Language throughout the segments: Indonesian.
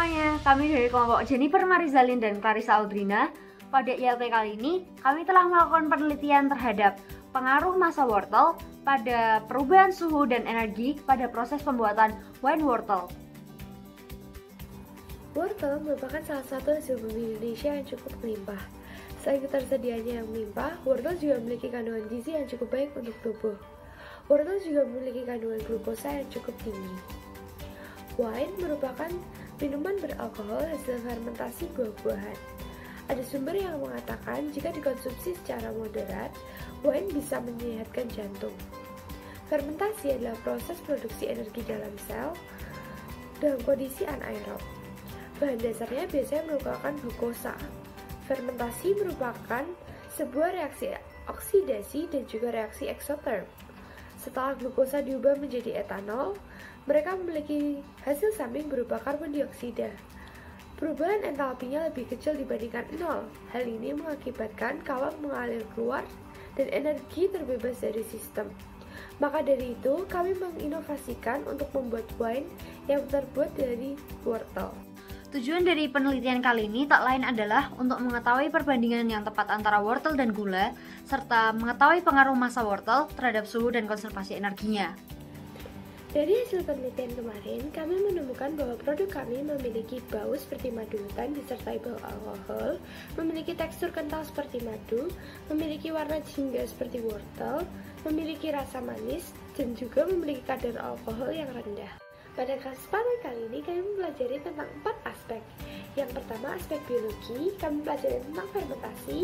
semuanya, kami dari kelompok Jennifer Marizalin dan Clarissa Audrina. Pada ILP kali ini, kami telah melakukan penelitian terhadap pengaruh massa wortel pada perubahan suhu dan energi pada proses pembuatan wine wortel. Wortel merupakan salah satu hasil bumi Indonesia yang cukup melimpah. Selain ketersediaannya yang melimpah, wortel juga memiliki kandungan gizi yang cukup baik untuk tubuh. Wortel juga memiliki kandungan glukosa yang cukup tinggi. Wine merupakan minuman beralkohol hasil fermentasi buah-buahan. Ada sumber yang mengatakan jika dikonsumsi secara moderat, wine bisa menyehatkan jantung. Fermentasi adalah proses produksi energi dalam sel dalam kondisi anaerob. Bahan dasarnya biasanya merupakan glukosa. Fermentasi merupakan sebuah reaksi oksidasi dan juga reaksi eksoterm. Setelah glukosa diubah menjadi etanol, mereka memiliki hasil samping berupa karbon dioksida. Perubahan entalpinya lebih kecil dibandingkan nol. Hal ini mengakibatkan kawah mengalir keluar dan energi terbebas dari sistem. Maka dari itu, kami menginovasikan untuk membuat wine yang terbuat dari wortel. Tujuan dari penelitian kali ini tak lain adalah untuk mengetahui perbandingan yang tepat antara wortel dan gula, serta mengetahui pengaruh massa wortel terhadap suhu dan konservasi energinya. Dari hasil penelitian kemarin, kami menemukan bahwa produk kami memiliki bau seperti madu hutan disertai bau alkohol, memiliki tekstur kental seperti madu, memiliki warna jingga seperti wortel, memiliki rasa manis, dan juga memiliki kadar alkohol yang rendah. Pada kesempatan kali ini, kami mempelajari tentang 4 aspek. Yang pertama, aspek biologi, kami mempelajari tentang fermentasi.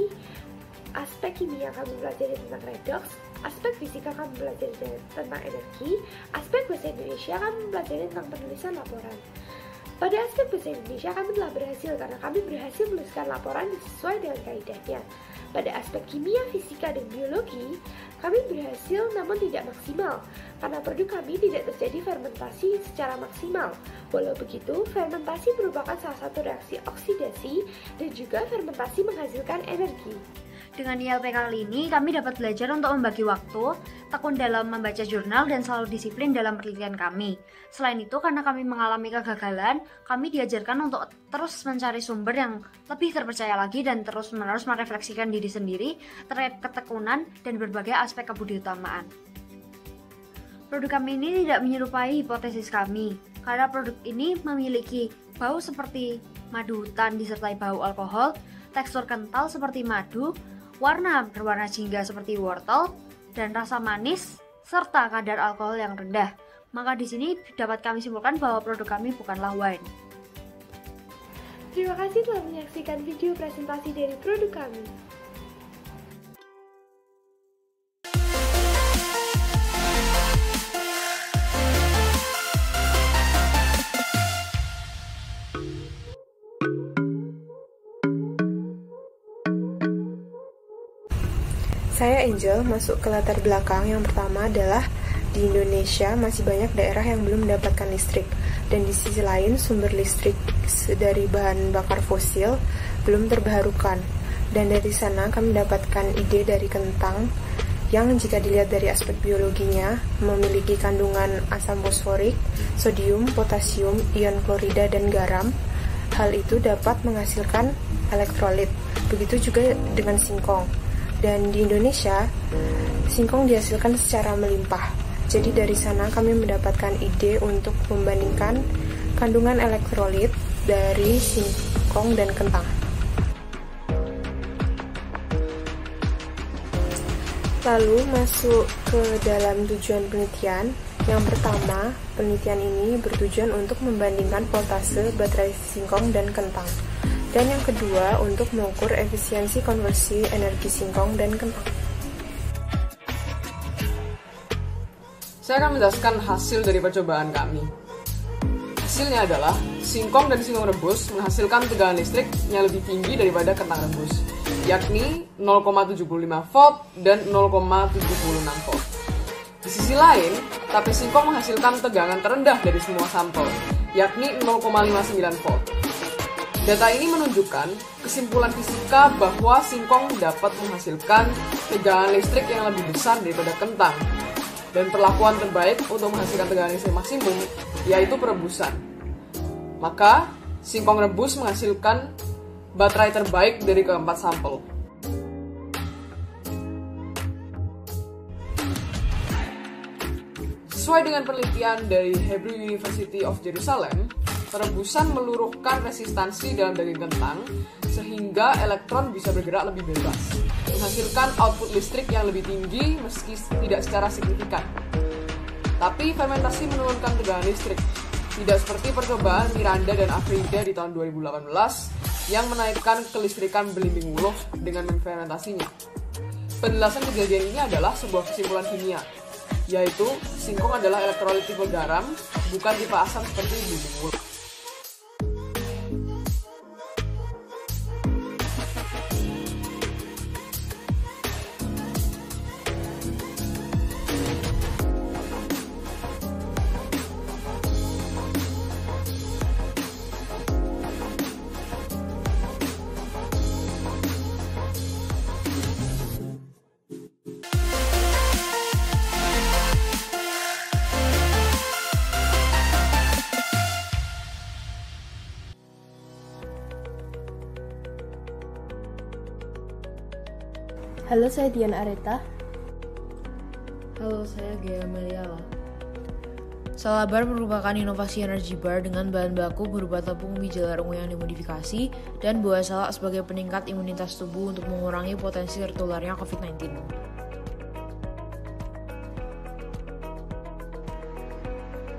Aspek kimia, kami mempelajari tentang redox. Aspek fisika, kami mempelajari tentang energi. Aspek bahasa Indonesia, kami mempelajari tentang penulisan laporan. Pada aspek bahasa Indonesia, kami telah berhasil karena kami berhasil menuliskan laporan sesuai dengan kaidahnya. Pada aspek kimia, fisika, dan biologi, kami berhasil namun tidak maksimal karena produk kami tidak terjadi fermentasi secara maksimal. Walau begitu, fermentasi merupakan salah satu reaksi oksidasi dan juga fermentasi menghasilkan energi. Dengan ILP kali ini, kami dapat belajar untuk membagi waktu, tekun dalam membaca jurnal, dan selalu disiplin dalam penelitian kami. Selain itu, karena kami mengalami kegagalan, kami diajarkan untuk terus mencari sumber yang lebih terpercaya lagi dan terus-menerus merefleksikan diri sendiri terkait ketekunan dan berbagai aspek kebudayamaan. Produk kami ini tidak menyerupai hipotesis kami, karena produk ini memiliki bau seperti madu hutan disertai bau alkohol, tekstur kental seperti madu, warna berwarna jingga seperti wortel, dan rasa manis serta kadar alkohol yang rendah. Maka di sini dapat kami simpulkan bahwa produk kami bukanlah wine. Terima kasih telah menyaksikan video presentasi dari produk kami. Saya Angel masuk ke latar belakang yang pertama adalah di Indonesia masih banyak daerah yang belum mendapatkan listrik, dan di sisi lain sumber listrik dari bahan bakar fosil belum terbarukan. Dan dari sana kami mendapatkan ide dari kentang yang jika dilihat dari aspek biologinya memiliki kandungan asam fosforik, sodium, potasium, ion klorida, dan garam. Hal itu dapat menghasilkan elektrolit. Begitu juga dengan singkong. Dan di Indonesia, singkong dihasilkan secara melimpah. Jadi dari sana kami mendapatkan ide untuk membandingkan kandungan elektrolit dari singkong dan kentang. Lalu masuk ke dalam tujuan penelitian. Yang pertama, penelitian ini bertujuan untuk membandingkan voltase baterai singkong dan kentang. Dan yang kedua, untuk mengukur efisiensi konversi energi singkong dan kentang. Saya akan menjelaskan hasil dari percobaan kami. Hasilnya adalah singkong dan singkong rebus menghasilkan tegangan listrik yang lebih tinggi daripada kentang rebus, yakni 0,75 volt dan 0,76 volt. Di sisi lain, tape singkong menghasilkan tegangan terendah dari semua sampel, yakni 0,59 volt. Data ini menunjukkan kesimpulan fisika bahwa singkong dapat menghasilkan tegangan listrik yang lebih besar daripada kentang. Dan perlakuan terbaik untuk menghasilkan tegangan listrik maksimum yaitu perebusan. Maka, singkong rebus menghasilkan baterai terbaik dari keempat sampel. Sesuai dengan penelitian dari Hebrew University of Jerusalem, perebusan meluruhkan resistansi dalam daging kentang sehingga elektron bisa bergerak lebih bebas, menghasilkan output listrik yang lebih tinggi meski tidak secara signifikan. Tapi fermentasi menurunkan tegangan listrik, tidak seperti percobaan Miranda dan Afrida di tahun 2018 yang menaikkan kelistrikan belimbing wuluh dengan menfermentasinya. Penjelasan kejadian ini adalah sebuah kesimpulan kimia, yaitu singkong adalah elektrolit tipe garam, bukan tipe asam seperti belimbing wuluh. Halo, saya Dian Areta. Halo, saya Gea Meliala. Salabar merupakan inovasi energi bar dengan bahan baku berupa tepung ubi jalar ungu yang dimodifikasi dan buah salak sebagai peningkat imunitas tubuh untuk mengurangi potensi tertularnya COVID-19.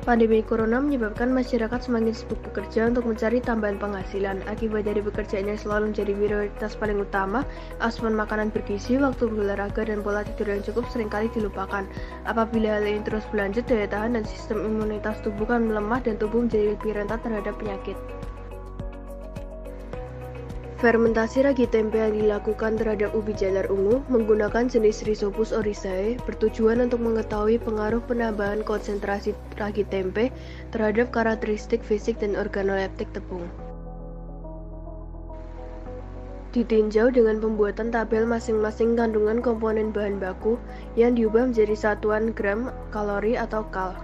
Pandemi Corona menyebabkan masyarakat semakin sibuk bekerja untuk mencari tambahan penghasilan. Akibat dari pekerjaannya selalu menjadi prioritas paling utama, asupan makanan bergizi, waktu berolahraga, dan pola tidur yang cukup seringkali dilupakan. Apabila hal ini terus berlanjut, daya tahan dan sistem imunitas tubuh akan melemah dan tubuh menjadi lebih rentan terhadap penyakit. Fermentasi ragi tempe yang dilakukan terhadap ubi jalar ungu menggunakan jenis Rhizopus oryzae bertujuan untuk mengetahui pengaruh penambahan konsentrasi ragi tempe terhadap karakteristik fisik dan organoleptik tepung. Ditinjau dengan pembuatan tabel masing-masing kandungan komponen bahan baku yang diubah menjadi satuan gram, kalori, atau kal.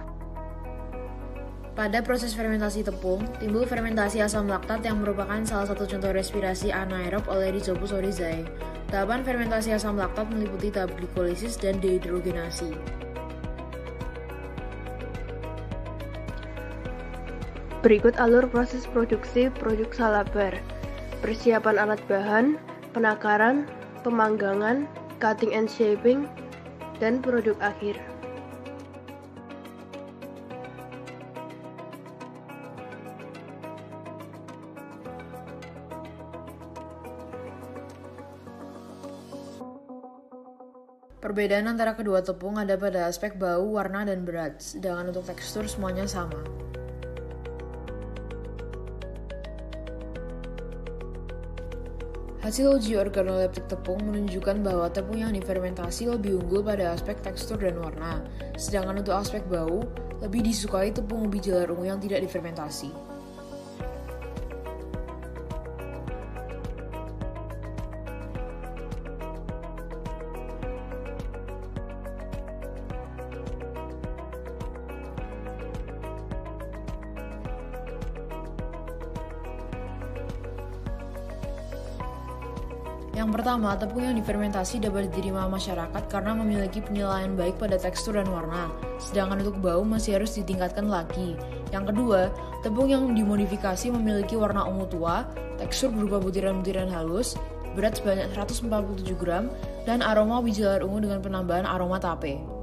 Pada proses fermentasi tepung, timbul fermentasi asam laktat yang merupakan salah satu contoh respirasi anaerob oleh Rhizopus oryzae. Tahapan fermentasi asam laktat meliputi tahap glikolisis dan dehidrogenasi. Berikut alur proses produksi produk salabar. Persiapan alat bahan, penakaran, pemanggangan, cutting and shaping, dan produk akhir. Perbedaan antara kedua tepung ada pada aspek bau, warna, dan berat, sedangkan untuk tekstur semuanya sama. Hasil uji organoleptik tepung menunjukkan bahwa tepung yang difermentasi lebih unggul pada aspek tekstur dan warna, sedangkan untuk aspek bau, lebih disukai tepung ubi jalar ungu yang tidak difermentasi. Yang pertama, tepung yang difermentasi dapat diterima masyarakat karena memiliki penilaian baik pada tekstur dan warna, sedangkan untuk bau masih harus ditingkatkan lagi. Yang kedua, tepung yang dimodifikasi memiliki warna ungu tua, tekstur berupa butiran-butiran halus, berat sebanyak 147 gram, dan aroma ubi jalar ungu dengan penambahan aroma tape.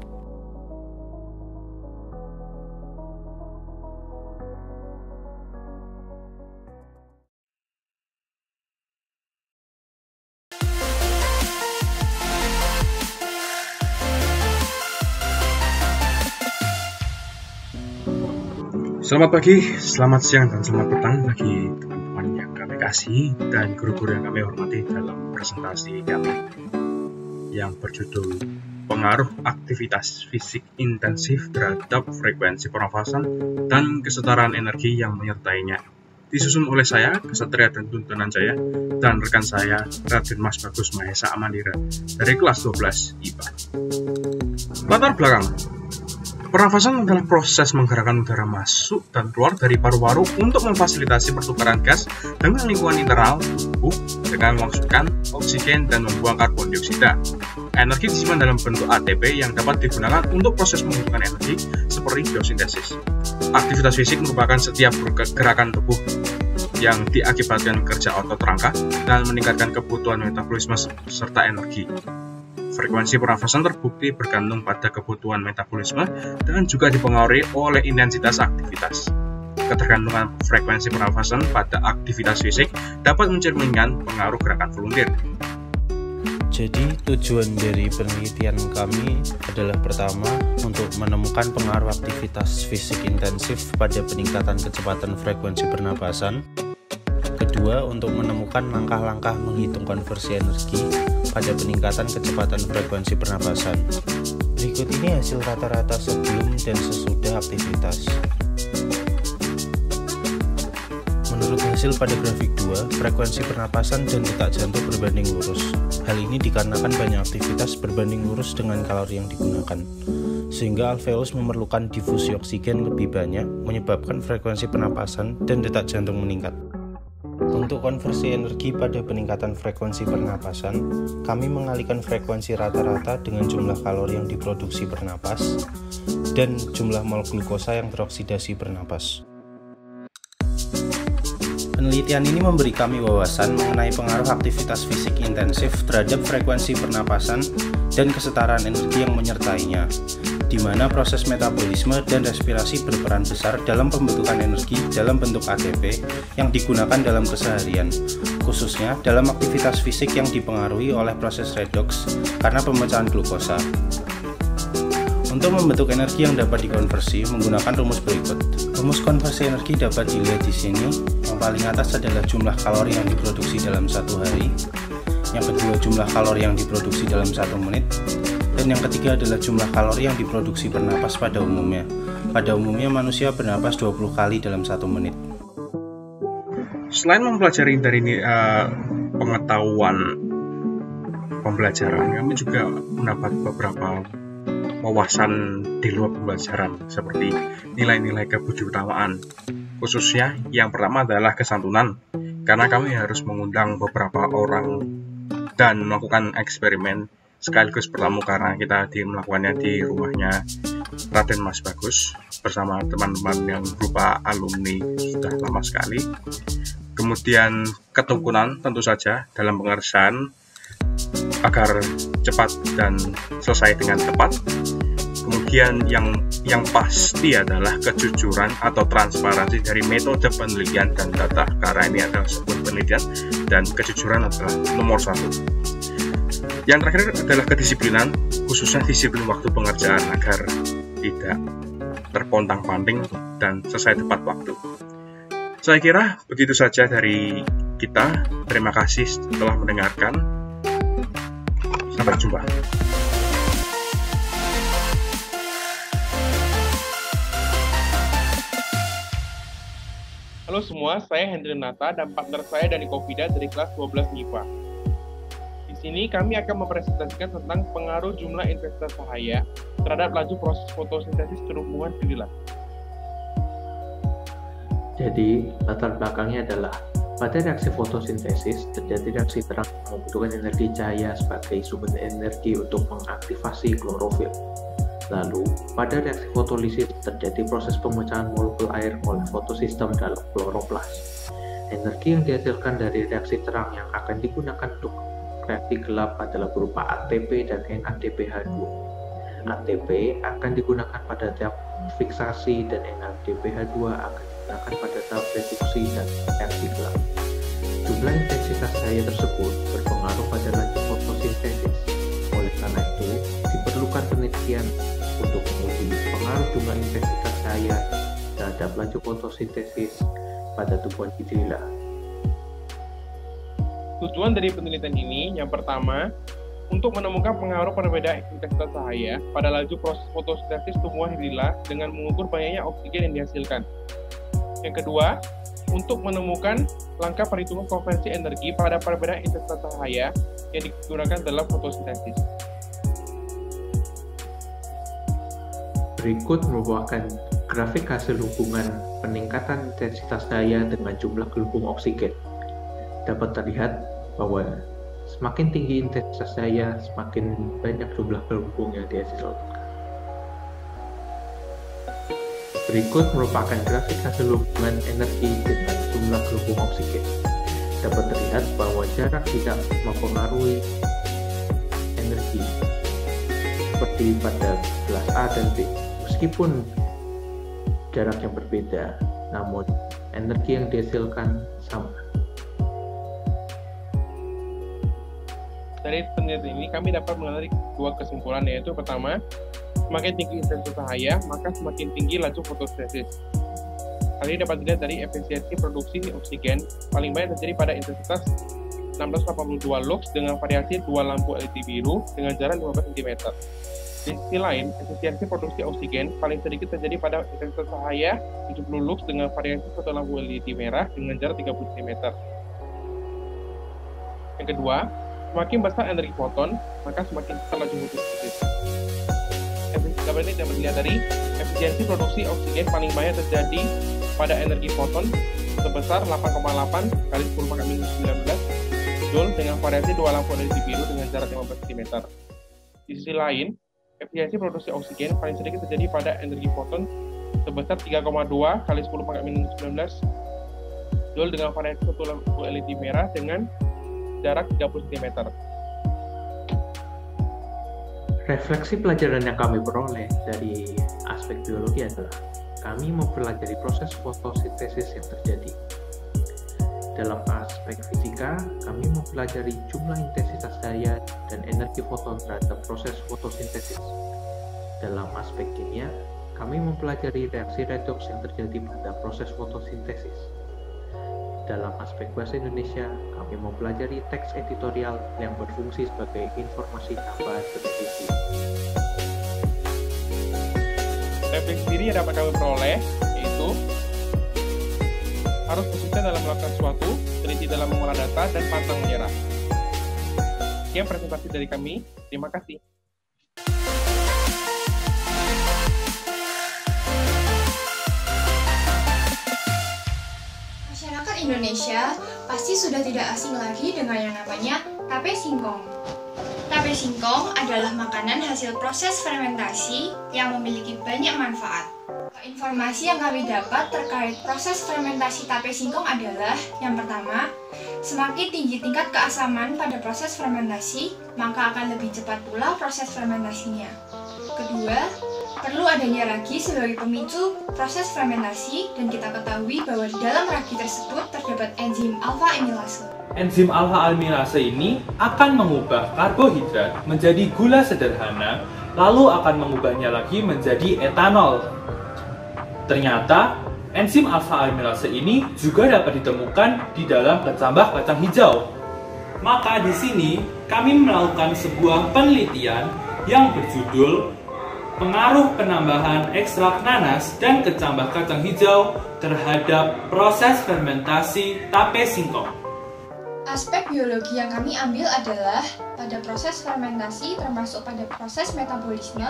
Selamat pagi, selamat siang, dan selamat petang bagi teman-teman yang kami kasih dan guru-guru yang kami hormati dalam presentasi kami yang berjudul Pengaruh Aktivitas Fisik Intensif Terhadap Frekuensi Pernafasan dan Kesetaraan Energi yang Menyertainya. Disusun oleh saya, Kesatria dan Tuntunan Jaya, dan rekan saya, Raden Mas Bagus Mahesa Amandira, dari kelas 12 IPA. Latar belakang. Pernafasan adalah proses menggerakkan udara masuk dan keluar dari paru-paru untuk memfasilitasi pertukaran gas dengan lingkungan internal tubuh dengan memasukkan oksigen dan membuang karbon dioksida. Energi disimpan dalam bentuk ATP yang dapat digunakan untuk proses membutuhkan energi seperti biosintesis. Aktivitas fisik merupakan setiap gerakan tubuh yang diakibatkan kerja otot rangka dan meningkatkan kebutuhan metabolisme serta energi. Frekuensi pernafasan terbukti bergantung pada kebutuhan metabolisme dan juga dipengaruhi oleh intensitas aktivitas. Ketergantungan frekuensi pernafasan pada aktivitas fisik dapat mencerminkan pengaruh gerakan volunteer. Jadi tujuan dari penelitian kami adalah pertama untuk menemukan pengaruh aktivitas fisik intensif pada peningkatan kecepatan frekuensi pernapasan. Kedua, untuk menemukan langkah-langkah menghitung konversi energi pada peningkatan kecepatan frekuensi pernapasan. Berikut ini hasil rata-rata sebelum dan sesudah aktivitas. Menurut hasil pada grafik 2, frekuensi pernapasan dan detak jantung berbanding lurus. Hal ini dikarenakan banyak aktivitas berbanding lurus dengan kalori yang digunakan, sehingga alveolus memerlukan difusi oksigen lebih banyak, menyebabkan frekuensi pernapasan dan detak jantung meningkat. Untuk konversi energi pada peningkatan frekuensi pernapasan, kami mengalihkan frekuensi rata-rata dengan jumlah kalori yang diproduksi bernapas dan jumlah mol glukosa yang teroksidasi bernapas. Penelitian ini memberi kami wawasan mengenai pengaruh aktivitas fisik intensif terhadap frekuensi pernapasan dan kesetaraan energi yang menyertainya, di mana proses metabolisme dan respirasi berperan besar dalam pembentukan energi dalam bentuk ATP yang digunakan dalam keseharian, khususnya dalam aktivitas fisik yang dipengaruhi oleh proses redoks karena pemecahan glukosa. Untuk membentuk energi yang dapat dikonversi menggunakan rumus berikut. Rumus konversi energi dapat dilihat di sini. Yang paling atas adalah jumlah kalori yang diproduksi dalam satu hari. Yang kedua, jumlah kalori yang diproduksi dalam 1 menit. Dan yang ketiga adalah jumlah kalori yang diproduksi bernapas pada umumnya. Pada umumnya manusia bernapas 20 kali dalam 1 menit. Selain mempelajari dari pengetahuan pembelajaran, kami juga mendapat beberapa wawasan di luar pembelajaran seperti nilai-nilai keberagamaan. Khususnya yang pertama adalah kesantunan, karena kami harus mengundang beberapa orang dan melakukan eksperimen sekaligus bertamu karena kita melakukannya di rumahnya Raden Mas Bagus bersama teman-teman yang berupa alumni sudah lama sekali. Kemudian ketekunan tentu saja dalam pengerjaan agar cepat dan selesai dengan tepat. Kemudian yang pasti adalah kejujuran atau transparansi dari metode penelitian dan data, karena ini adalah sebuah penelitian dan kejujuran adalah nomor 1. Yang terakhir adalah kedisiplinan, khususnya disiplin waktu pengerjaan agar tidak terpontang-panting dan selesai tepat waktu. Saya kira begitu saja dari kita. Terima kasih telah mendengarkan. Sampai jumpa. Halo semua, saya Hendri Nata dan partner saya Dani Kofida dari kelas 12 MIPA. Di sini kami akan mempresentasikan tentang pengaruh jumlah intensitas cahaya terhadap laju proses fotosintesis tumbuhan hidrilat. Jadi, latar belakangnya adalah pada reaksi fotosintesis terjadi reaksi terang membutuhkan energi cahaya sebagai sumber energi untuk mengaktifasi klorofil. Lalu, pada reaksi fotolisis terjadi proses pemecahan molekul air oleh fotosistem dalam kloroplas. Energi yang dihasilkan dari reaksi terang yang akan digunakan untuk reaksi gelap adalah berupa ATP dan NADPH2. ATP akan digunakan pada tahap fiksasi dan NADPH2 akan digunakan pada tahap reduksi dan reaksi gelap. Jumlah intensitas cahaya tersebut berpengaruh pada laju fotosintesis. Oleh karena itu, diperlukan penelitian untuk menguji pengaruh jumlah intensitas cahaya terhadap laju fotosintesis pada tumbuhan hidrilla. Tujuan dari penelitian ini yang pertama, untuk menemukan pengaruh perbedaan intensitas cahaya pada laju proses fotosintesis tumbuhan hidrilla dengan mengukur banyaknya oksigen yang dihasilkan. Yang kedua, untuk menemukan langkah perhitungan konversi energi pada perbedaan intensitas cahaya yang digunakan dalam fotosintesis. Berikut merupakan grafik hasil hubungan peningkatan intensitas daya dengan jumlah gelembung oksigen. Dapat terlihat bahwa semakin tinggi intensitas daya, semakin banyak jumlah gelembung yang dihasilkan. Berikut merupakan grafik hasil hubungan energi dengan jumlah gelembung oksigen. Dapat terlihat bahwa jarak tidak mempengaruhi energi seperti pada kelas A dan B. Meskipun jarak yang berbeda, namun energi yang dihasilkan sama. Dari penelitian ini kami dapat mengenali dua kesimpulan, yaitu pertama, semakin tinggi intensitas cahaya, maka semakin tinggi laju fotosintesis. Hal ini dapat dilihat dari efisiensi produksi oksigen paling banyak terjadi pada intensitas 682 lux dengan variasi 2 lampu LED biru dengan jarak 15 cm. Di sisi lain, efisiensi produksi oksigen paling sedikit terjadi pada intensitas cahaya 70 lux dengan variasi 1 lampu LED merah dengan jarak 30 cm. Yang kedua, semakin besar energi foton, maka semakin besar laju fotosintesis. Dapat ini dapat dilihat dari efisiensi produksi oksigen paling banyak terjadi pada energi foton sebesar 8,8 kali 10 pangkat minus 19 Joule dengan variasi 2 lampu LED biru dengan jarak 15 cm. Di sisi lain, efisiensi produksi oksigen paling sedikit terjadi pada energi foton sebesar 3,2 kali 10 pangkat minus 19 Joule dengan variasi 1 lampu LED merah dengan jarak 30 cm. Refleksi pelajaran yang kami peroleh dari aspek biologi adalah kami mempelajari proses fotosintesis yang terjadi. Dalam aspek fisika, kami mempelajari jumlah intensitas daya dan energi foton terhadap proses fotosintesis. Dalam aspek kimia, kami mempelajari reaksi redoks yang terjadi pada proses fotosintesis. Dalam aspek bahasa Indonesia, kami mempelajari teks editorial yang berfungsi sebagai informasi tambahan televisi. Refleksi diri yang dapat kami peroleh yaitu harus konsisten dalam melakukan sesuatu, teliti dalam mengolah data, dan pantang menyerah. Sekian presentasi dari kami. Terima kasih. Masyarakat Indonesia pasti sudah tidak asing lagi dengan yang namanya tape singkong. Tape singkong adalah makanan hasil proses fermentasi yang memiliki banyak manfaat. Informasi yang kami dapat terkait proses fermentasi tape singkong adalah, yang pertama, semakin tinggi tingkat keasaman pada proses fermentasi, maka akan lebih cepat pula proses fermentasinya. Kedua, perlu adanya ragi sebagai pemicu proses fermentasi, dan kita ketahui bahwa di dalam ragi tersebut terdapat enzim alfa amilase. Enzim alfa amilase ini akan mengubah karbohidrat menjadi gula sederhana, lalu akan mengubahnya lagi menjadi etanol. Ternyata, enzim alfa amilase ini juga dapat ditemukan di dalam kecambah kacang hijau. Maka di sini kami melakukan sebuah penelitian yang berjudul pengaruh penambahan ekstrak nanas dan kecambah kacang hijau terhadap proses fermentasi tape singkong. Aspek biologi yang kami ambil adalah pada proses fermentasi termasuk pada proses metabolisme.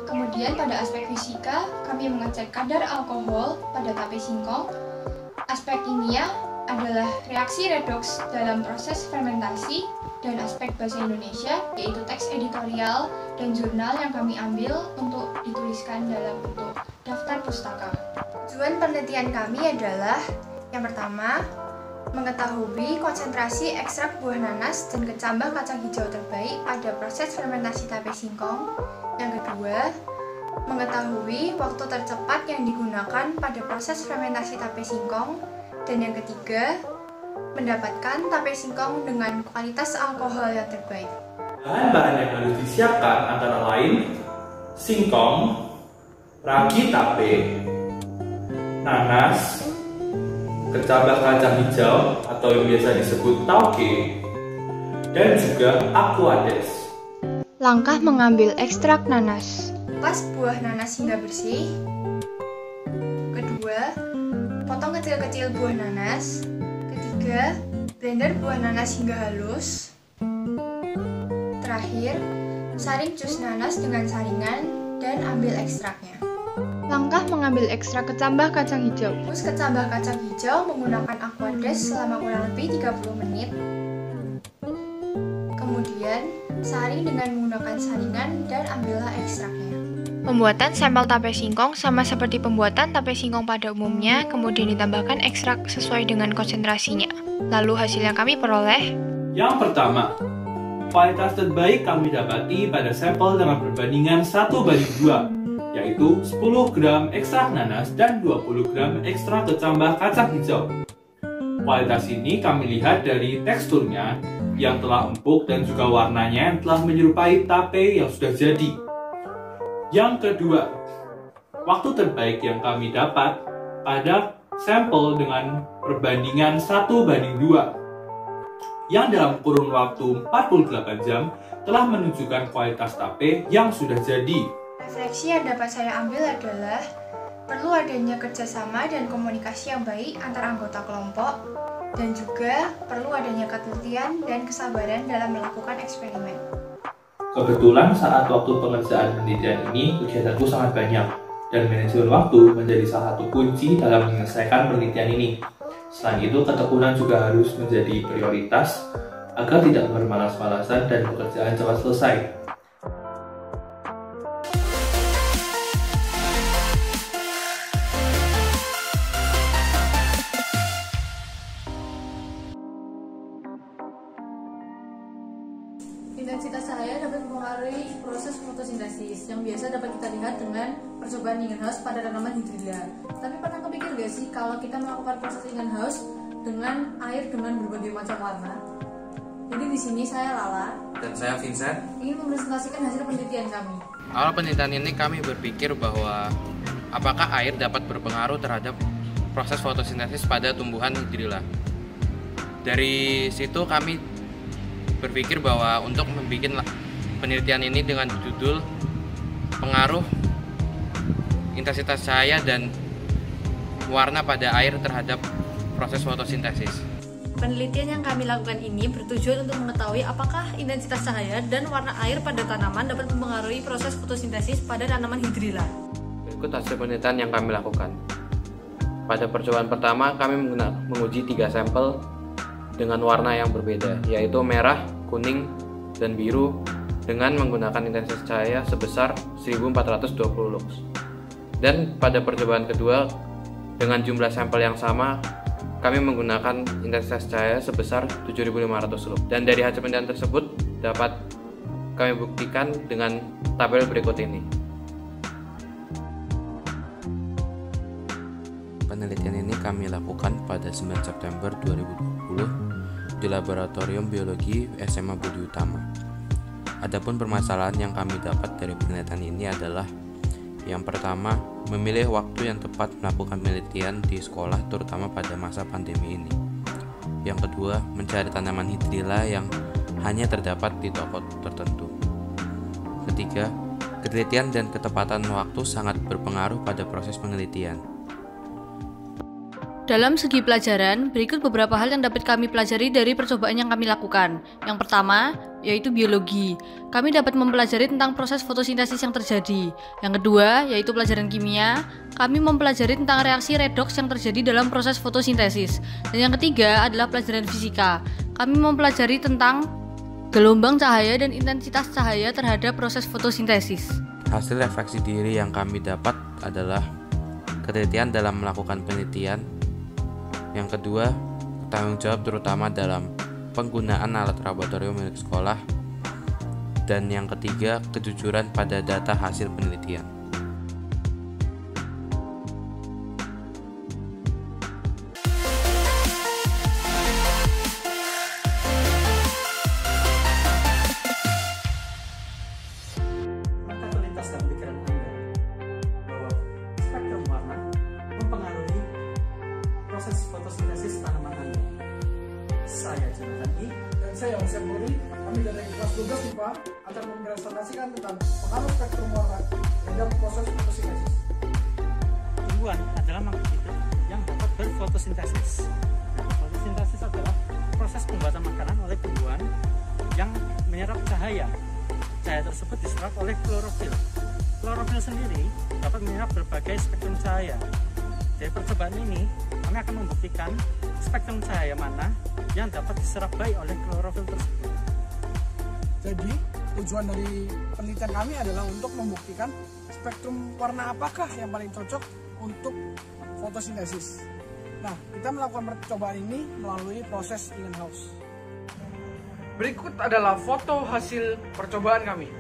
Kemudian pada aspek fisika kami mengecek kadar alkohol pada tape singkong. Aspek kimia adalah reaksi redoks dalam proses fermentasi, dan aspek bahasa Indonesia yaitu teks editorial dan jurnal yang kami ambil untuk dituliskan dalam bentuk daftar pustaka. Tujuan penelitian kami adalah yang pertama, mengetahui konsentrasi ekstrak buah nanas dan kecambah kacang hijau terbaik pada proses fermentasi tape singkong. Yang kedua, mengetahui waktu tercepat yang digunakan pada proses fermentasi tape singkong. Dan yang ketiga, mendapatkan tape singkong dengan kualitas alkohol yang terbaik. Bahan-bahan yang harus disiapkan antara lain singkong, ragi tape, nanas, kecambah kacang hijau atau yang biasa disebut tauge, dan juga aquades. Langkah mengambil ekstrak nanas. Kupas buah nanas hingga bersih. Kedua, potong kecil-kecil buah nanas. Ketiga, blender buah nanas hingga halus. Terakhir, saring jus nanas dengan saringan dan ambil ekstraknya. Langkah mengambil ekstrak kecambah kacang hijau. Rebus kecambah kacang hijau menggunakan aqueous selama kurang lebih 30 menit. Kemudian, saring dengan menggunakan saringan dan ambillah ekstraknya. Pembuatan sampel tape singkong sama seperti pembuatan tape singkong pada umumnya, kemudian ditambahkan ekstrak sesuai dengan konsentrasinya. Lalu hasil yang kami peroleh. Yang pertama, kualitas terbaik kami dapati pada sampel dengan perbandingan 1:2, yaitu 10 gram ekstrak nanas dan 20 gram ekstrak kecambah kacang hijau. Kualitas ini kami lihat dari teksturnya yang telah empuk dan juga warnanya yang telah menyerupai tape yang sudah jadi. Yang kedua, waktu terbaik yang kami dapat pada sampel dengan perbandingan 1:2, yang dalam kurun waktu 48 jam telah menunjukkan kualitas tape yang sudah jadi. Refleksi yang dapat saya ambil adalah perlu adanya kerjasama dan komunikasi yang baik antar anggota kelompok, dan juga perlu adanya ketelitian dan kesabaran dalam melakukan eksperimen. Kebetulan saat waktu pengerjaan penelitian ini, kegiatanku sangat banyak, dan manajemen waktu menjadi salah satu kunci dalam menyelesaikan penelitian ini. Selain itu, ketekunan juga harus menjadi prioritas agar tidak bermalas-malasan dan pekerjaan cepat selesai. Intensitas cahaya dapat mempengaruhi proses fotosintesis yang biasa dapat kita lihat dengan percobaan Ingenhousz pada tanaman hidrilla. Tapi pernah kepikir gak sih kalau kita melakukan proses Ingenhousz dengan air dengan berbagai macam warna? Jadi di sini saya Lala dan saya Vincent ingin mempresentasikan hasil penelitian kami. Awal penelitian ini kami berpikir bahwa apakah air dapat berpengaruh terhadap proses fotosintesis pada tumbuhan hidrilla. Dari situ kami berpikir bahwa untuk membuat penelitian ini dengan judul pengaruh intensitas cahaya dan warna pada air terhadap proses fotosintesis. Penelitian yang kami lakukan ini bertujuan untuk mengetahui apakah intensitas cahaya dan warna air pada tanaman dapat mempengaruhi proses fotosintesis pada tanaman hidrilla. Berikut hasil penelitian yang kami lakukan. Pada percobaan pertama, kami menguji 3 sampel dengan warna yang berbeda, yaitu merah, kuning, dan biru dengan menggunakan intensitas cahaya sebesar 1420 lux. Dan pada percobaan kedua, dengan jumlah sampel yang sama, kami menggunakan intensitas cahaya sebesar 7500 lux. Dan dari hasil penelitian tersebut dapat kami buktikan dengan tabel berikut ini. Penelitian ini kami lakukan pada 9 September 2020 di Laboratorium Biologi SMA Budi Utama. Adapun permasalahan yang kami dapat dari penelitian ini adalah yang pertama, memilih waktu yang tepat melakukan penelitian di sekolah terutama pada masa pandemi ini. Yang kedua, mencari tanaman hidrilla yang hanya terdapat di toko tertentu. Ketiga, ketelitian dan ketepatan waktu sangat berpengaruh pada proses penelitian. Dalam segi pelajaran, berikut beberapa hal yang dapat kami pelajari dari percobaan yang kami lakukan. Yang pertama, yaitu biologi. Kami dapat mempelajari tentang proses fotosintesis yang terjadi. Yang kedua, yaitu pelajaran kimia. Kami mempelajari tentang reaksi redoks yang terjadi dalam proses fotosintesis. Dan yang ketiga adalah pelajaran fisika. Kami mempelajari tentang gelombang cahaya dan intensitas cahaya terhadap proses fotosintesis. Hasil refleksi diri yang kami dapat adalah ketelitian dalam melakukan penelitian. Yang kedua, tanggung jawab terutama dalam penggunaan alat laboratorium milik sekolah. Dan yang ketiga, kejujuran pada data hasil penelitian. Maka terlintas dalam pikiran Anda bahwa spektrum warna mempengaruhi proses fotosintesis tanaman Anda. Saya Jonathan I dan saya Hussein Buri. Kami dari kelas 12 IPA akan mempresentasikan tentang pengaruh spektrum warna terhadap proses fotosintesis. Tumbuhan adalah makhluk hidup yang dapat berfotosintesis. Fotosintesis adalah proses pembuatan makanan oleh tumbuhan yang menyerap cahaya. Cahaya tersebut diserap oleh klorofil. klorofil sendiri dapat menyerap berbagai spektrum cahaya. Dari percobaan ini, kami akan membuktikan spektrum cahaya mana yang dapat diserap baik oleh klorofil tersebut. Jadi, tujuan dari penelitian kami adalah untuk membuktikan spektrum warna apakah yang paling cocok untuk fotosintesis. Nah, kita melakukan percobaan ini melalui proses in-house. Berikut adalah foto hasil percobaan kami.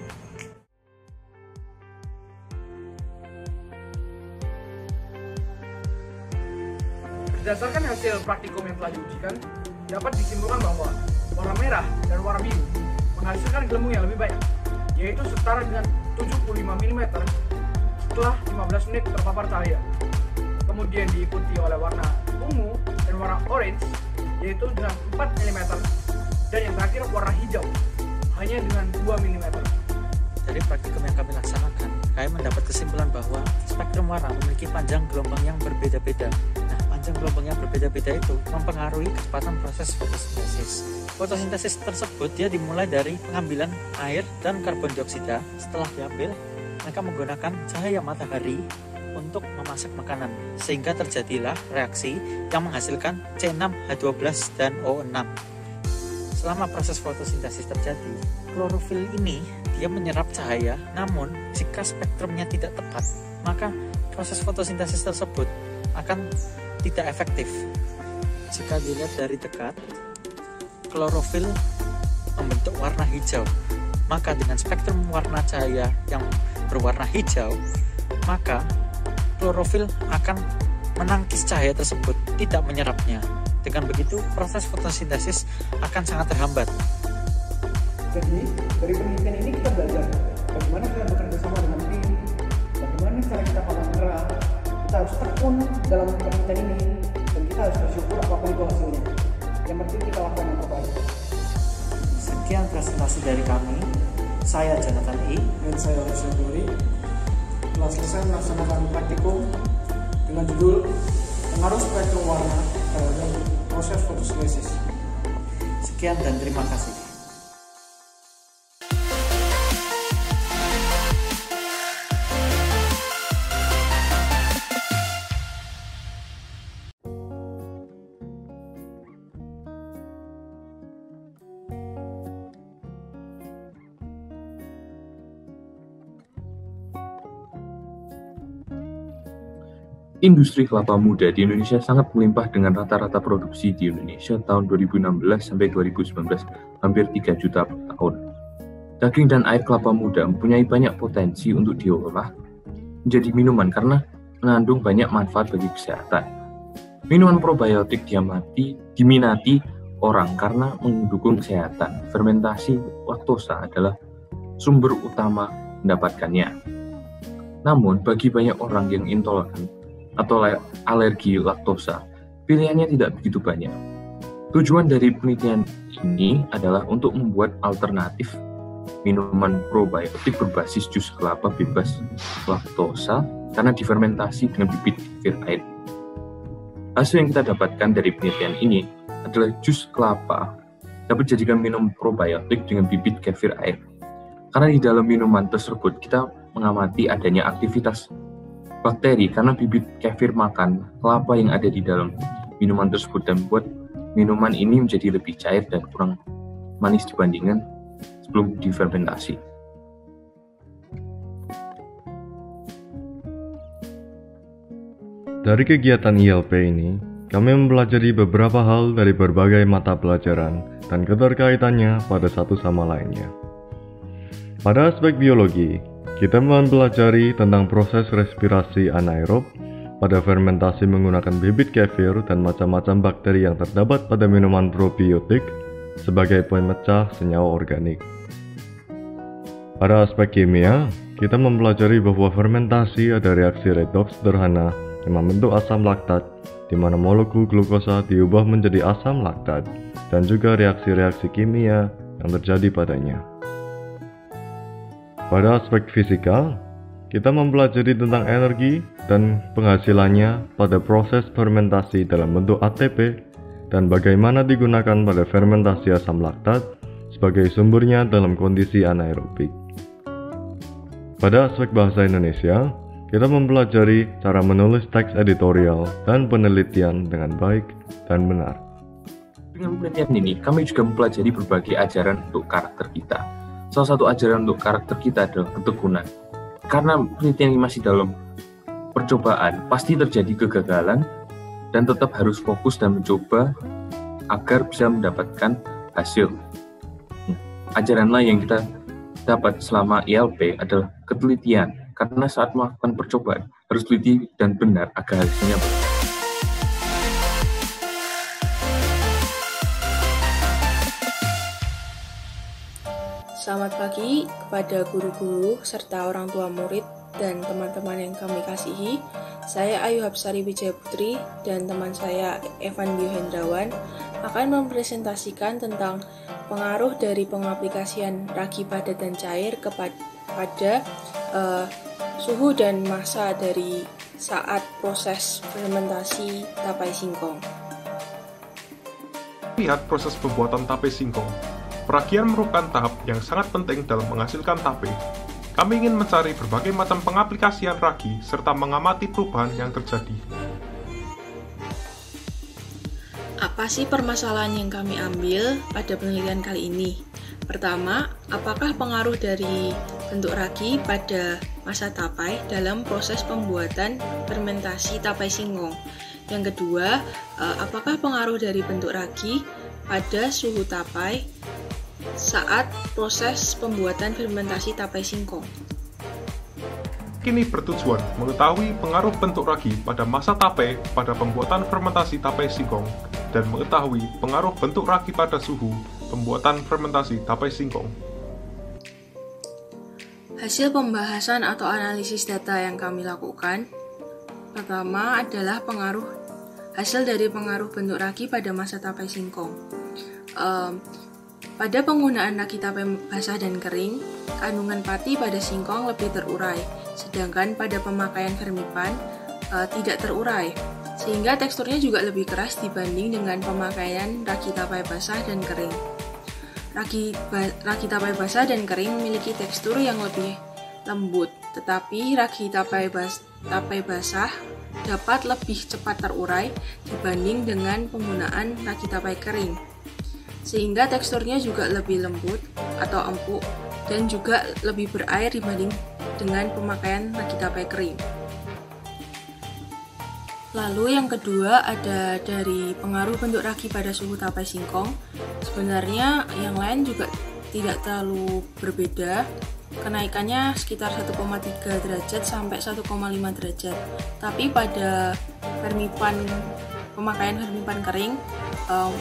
Berdasarkan hasil praktikum yang telah diujikan, dapat disimpulkan bahwa warna merah dan warna biru menghasilkan gelembung yang lebih banyak, yaitu setara dengan 75 mm setelah 15 menit terpapar cahaya. Kemudian diikuti oleh warna ungu dan warna orange, yaitu dengan 4 mm, dan yang terakhir warna hijau, hanya dengan 2 mm. Dari praktikum yang kami laksanakan, kami mendapat kesimpulan bahwa spektrum warna memiliki panjang gelombang yang berbeda-beda. Nah, panjang gelombang yang berbeda-beda itu mempengaruhi kecepatan proses fotosintesis. Fotosintesis tersebut dia dimulai dari pengambilan air dan karbon dioksida. Setelah diambil, mereka menggunakan cahaya matahari untuk memasak makanan, sehingga terjadilah reaksi yang menghasilkan C6H12 dan O6. Selama proses fotosintesis terjadi, klorofil ini dia menyerap cahaya, namun jika spektrumnya tidak tepat, maka proses fotosintesis tersebut akan tidak efektif. Jika dilihat dari dekat, klorofil membentuk warna hijau, maka dengan spektrum warna cahaya yang berwarna hijau, maka klorofil akan menangkis cahaya tersebut, tidak menyerapnya. Dengan begitu, proses fotosintesis akan sangat terhambat. Jadi, dari penelitian ini kita belajar bagaimana kita bekerja sama dengan tim, bagaimana cara kita paham gerak, kita harus tekun dalam penelitian ini, dan kita harus bersyukur apapun itu hasilnya. Yang penting kita lakukan yang terbaik. Sekian presentasi dari kami. Saya Jonathan I. Dan saya Rizal Dori. Telah selesai melaksanakan praktikum dengan judul Pengaruh Spektrum Warna terhadap Proses Fotosintesis. Sekian dan terima kasih. Industri kelapa muda di Indonesia sangat melimpah dengan rata-rata produksi di Indonesia tahun 2016 sampai 2019 hampir 3 juta per tahun. Daging dan air kelapa muda mempunyai banyak potensi untuk diolah menjadi minuman karena mengandung banyak manfaat bagi kesehatan. Minuman probiotik diminati orang karena mendukung kesehatan. Fermentasi laktosa adalah sumber utama mendapatkannya. Namun bagi banyak orang yang intoleran atau alergi laktosa, pilihannya tidak begitu banyak. Tujuan dari penelitian ini adalah untuk membuat alternatif minuman probiotik berbasis jus kelapa bebas laktosa karena difermentasi dengan bibit kefir air. Hasil yang kita dapatkan dari penelitian ini adalah jus kelapa dapat dijadikan minum probiotik dengan bibit kefir air. Karena di dalam minuman tersebut kita mengamati adanya aktivitas bakteri karena bibit kefir makan kelapa yang ada di dalam minuman tersebut dan membuat minuman ini menjadi lebih cair dan kurang manis dibandingkan sebelum difermentasi. Dari kegiatan ILP ini, kami mempelajari beberapa hal dari berbagai mata pelajaran dan keterkaitannya pada satu sama lainnya. Pada aspek biologi, kita mempelajari tentang proses respirasi anaerob pada fermentasi menggunakan bibit kefir dan macam-macam bakteri yang terdapat pada minuman probiotik sebagai pemecah senyawa organik. Pada aspek kimia, kita mempelajari bahwa fermentasi ada reaksi redoks sederhana yang membentuk asam laktat, di mana molekul glukosa diubah menjadi asam laktat, dan juga reaksi-reaksi kimia yang terjadi padanya. Pada aspek fisikal, kita mempelajari tentang energi dan penghasilannya pada proses fermentasi dalam bentuk ATP dan bagaimana digunakan pada fermentasi asam laktat sebagai sumbernya dalam kondisi anaerobik. Pada aspek bahasa Indonesia, kita mempelajari cara menulis teks editorial dan penelitian dengan baik dan benar. Dengan penelitian ini, kami juga mempelajari berbagai ajaran untuk karakter kita. Salah satu ajaran untuk karakter kita adalah ketekunan. Karena penelitian ini masih dalam percobaan, pasti terjadi kegagalan, dan tetap harus fokus dan mencoba agar bisa mendapatkan hasil. Ajaran lain yang kita dapat selama ILP adalah ketelitian, karena saat melakukan percobaan harus teliti dan benar agar hasilnya baik. Selamat pagi kepada guru-guru serta orang tua murid dan teman-teman yang kami kasihi. Saya Ayu Hapsari Wijaya Putri dan teman saya Evan Dio Hendrawan akan mempresentasikan tentang pengaruh dari pengaplikasian ragi padat dan cair pada suhu dan massa dari saat proses fermentasi tapai singkong. Lihat proses pembuatan tape singkong. Peragian merupakan tahap yang sangat penting dalam menghasilkan tape. Kami ingin mencari berbagai macam pengaplikasian ragi serta mengamati perubahan yang terjadi. Apa sih permasalahan yang kami ambil pada penelitian kali ini? Pertama, apakah pengaruh dari bentuk ragi pada masa tapai dalam proses pembuatan fermentasi tapai singkong? Yang kedua, apakah pengaruh dari bentuk ragi pada suhu tapai saat proses pembuatan fermentasi tapai singkong? Kini bertujuan mengetahui pengaruh bentuk ragi pada masa tape pada pembuatan fermentasi tapai singkong dan mengetahui pengaruh bentuk ragi pada suhu pembuatan fermentasi tapai singkong. Hasil pembahasan atau analisis data yang kami lakukan, pertama adalah hasil dari pengaruh bentuk ragi pada masa tapai singkong. Pada penggunaan ragi tape basah dan kering, kandungan pati pada singkong lebih terurai, sedangkan pada pemakaian fermipan tidak terurai, sehingga teksturnya juga lebih keras dibanding dengan pemakaian ragi tape basah dan kering. Ragi tape basah dan kering memiliki tekstur yang lebih lembut, tetapi ragi tape basah dapat lebih cepat terurai dibanding dengan penggunaan ragi tape kering, sehingga teksturnya juga lebih lembut atau empuk dan juga lebih berair dibanding dengan pemakaian ragi tape kering. Lalu yang kedua ada dari pengaruh bentuk ragi pada suhu tapai singkong. Sebenarnya yang lain juga tidak terlalu berbeda. Kenaikannya sekitar 1,3 derajat sampai 1,5 derajat. Tapi pada pemakaian fermipan kering,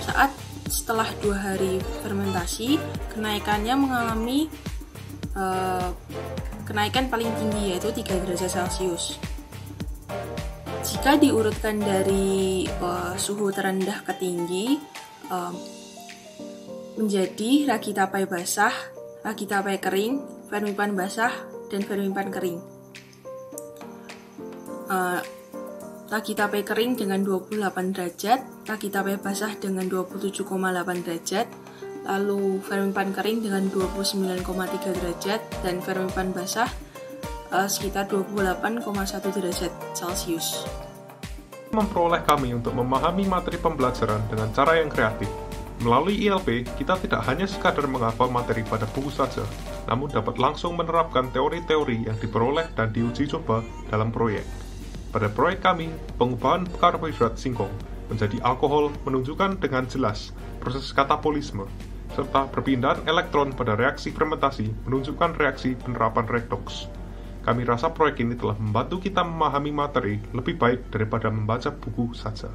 saat setelah 2 hari fermentasi, kenaikannya mengalami kenaikan paling tinggi, yaitu 3 derajat Celcius. Jika diurutkan dari suhu terendah ke tinggi, menjadi ragi tapai basah, ragi tapai kering, fermipan basah, dan fermipan kering. Ragi tape kering dengan 28 derajat, ragi tape basah dengan 27,8 derajat, lalu fermipan kering dengan 29,3 derajat, dan fermipan basah sekitar 28,1 derajat Celcius. Memperoleh kami untuk memahami materi pembelajaran dengan cara yang kreatif. Melalui ILP, kita tidak hanya sekadar menghafal materi pada buku saja, namun dapat langsung menerapkan teori-teori yang diperoleh dan diuji coba dalam proyek. Pada proyek kami, pengubahan karbohidrat singkong menjadi alkohol menunjukkan dengan jelas proses katabolisme, serta perpindahan elektron pada reaksi fermentasi menunjukkan reaksi penerapan redoks. Kami rasa proyek ini telah membantu kita memahami materi lebih baik daripada membaca buku saja.